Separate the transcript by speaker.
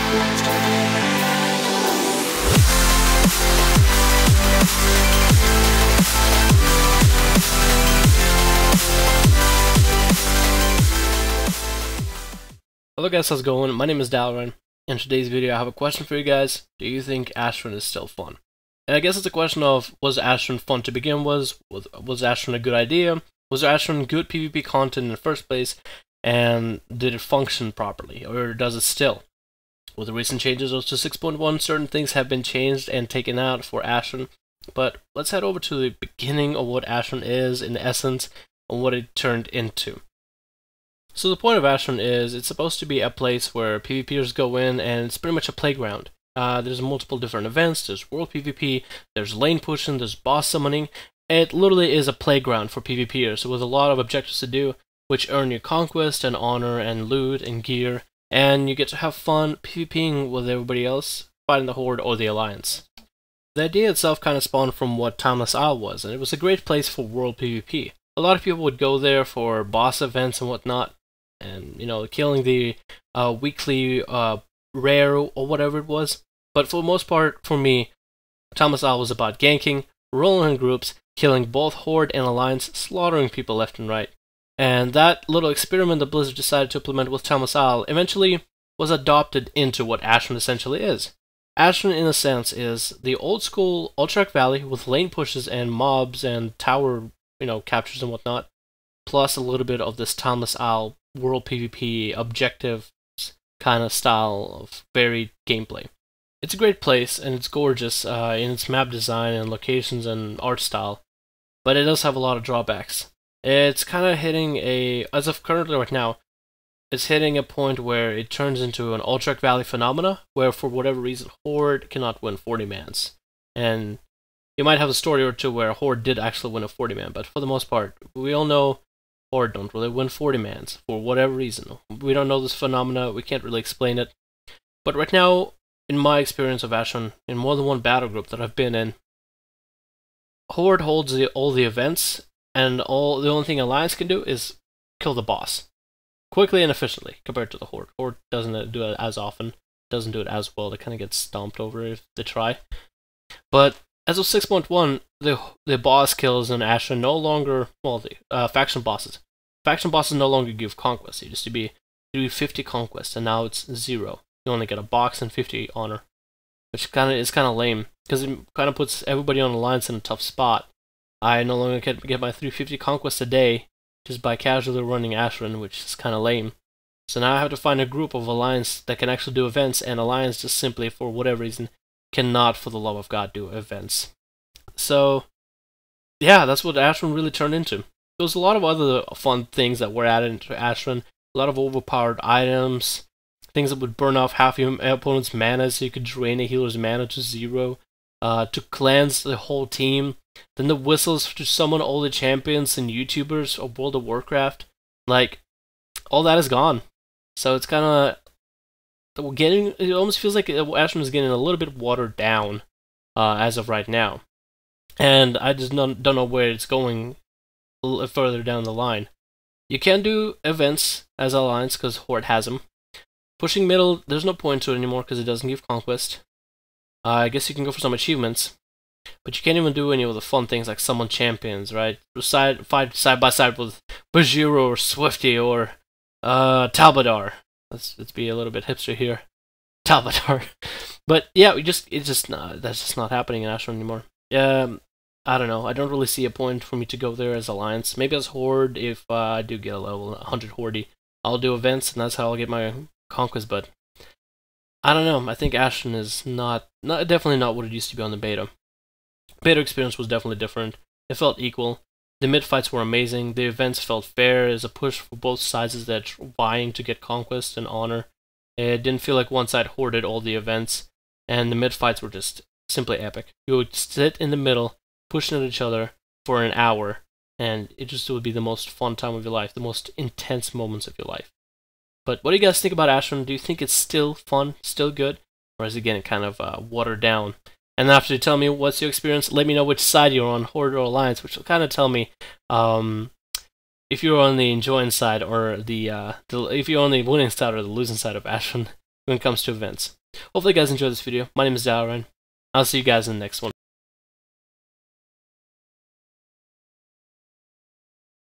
Speaker 1: Hello guys, how's it going? My name is Dalrin. In today's video I have a question for you guys. Do you think Ashran is still fun? And I guess it's a question of, was Ashran fun to begin with? Was Ashran a good idea? Was Ashran good PvP content in the first place? And did it function properly? Or does it still? With the recent changes to 6.1, certain things have been changed and taken out for Ashran. But let's head over to the beginning of what Ashran is in essence and what it turned into. So the point of Ashran is it's supposed to be a place where PvPers go in and it's pretty much a playground. There's multiple different events, there's world PvP, there's lane pushing, there's boss summoning. It literally is a playground for PvPers with a lot of objectives to do, which earn you conquest and honor and loot and gear, and you get to have fun PvPing with everybody else, fighting the Horde or the Alliance. The idea itself kind of spawned from what Timeless Isle was, and it was a great place for world PvP. A lot of people would go there for boss events and whatnot, and killing the weekly rare or whatever it was. But for the most part, for me, Timeless Isle was about ganking, rolling in groups, killing both Horde and Alliance, slaughtering people left and right. And that little experiment that Blizzard decided to implement with Timeless Isle eventually was adopted into what Ashran essentially is. Ashran, in a sense, is the old school Ultrac Valley with lane pushes and mobs and tower, captures and whatnot, plus a little bit of this Timeless Isle world PvP objectives kind of style of varied gameplay. It's a great place and it's gorgeous in its map design and locations and art style, but it does have a lot of drawbacks. It's kind of hitting as of currently right now, it's hitting a point where it turns into an Ultrac Valley phenomena, where for whatever reason Horde cannot win 40-mans. And you might have a story or two where Horde did actually win a 40-man, but for the most part, we all know Horde don't really win 40-mans for whatever reason. We don't know this phenomena, we can't really explain it. But right now, in my experience of Ashran, in more than one battle group that I've been in, Horde holds all the events, and the only thing Alliance can do is kill the boss. Quickly and efficiently, compared to the Horde. Horde doesn't do it as often, doesn't do it as well, they kind of get stomped over if they try. But as of 6.1, the boss kills in Ashran no longer, well, the faction bosses. Faction bosses no longer give conquest. It used to be 50 conquest, and now it's 0. You only get a box and 50 honor, which is kind of lame, because it kind of puts everybody on Alliance in a tough spot. I no longer can get my 350 conquest a day just by casually running Ashran, which is kind of lame. So now I have to find a group of Alliance that can actually do events, and Alliance just simply, for whatever reason, cannot, for the love of God, do events. So, yeah, that's what Ashran really turned into. There was a lot of other fun things that were added into Ashran, a lot of overpowered items, things that would burn off half your opponent's mana so you could drain a healer's mana to 0, to cleanse the whole team, then the whistles to summon all the champions and YouTubers of World of Warcraft. Like, all that is gone. So it's kind of it almost feels like Ashran is getting a little bit watered down as of right now. And I just don't know where it's going a little further down the line. You can do events as Alliance because Horde has them. Pushing middle, there's no point to it anymore because it doesn't give conquest. I guess you can go for some achievements, but you can't even do any of the fun things like summon champions, right? Fight side by side with Bajiro or Swifty or Talbadar. Let's be a little bit hipster here. Talbadar. But yeah, that's just not happening in Ashran anymore. I don't know. I don't really see a point for me to go there as Alliance. Maybe as Horde if I do get a level 100 Horde. I'll do events and that's how I'll get my conquest, but I don't know. I think Ashran is definitely not what it used to be on the beta. Beta experience was definitely different. It felt equal. The mid-fights were amazing, the events felt fair as a push for both sides that are vying to get conquest and honor. It didn't feel like one side hoarded all the events, and the mid-fights were just simply epic. You would sit in the middle, pushing at each other for an hour, and it just would be the most fun time of your life, the most intense moments of your life. But what do you guys think about Ashran? Do you think it's still fun, still good, or is it getting kind of watered down? And after you tell me what's your experience, let me know which side you're on, Horde or Alliance, which will kind of tell me if you're on the enjoying side or if you're on the winning side or the losing side of Ashran when it comes to events. Hopefully you guys enjoyed this video. My name is Dalryn. I'll see you guys in the next one.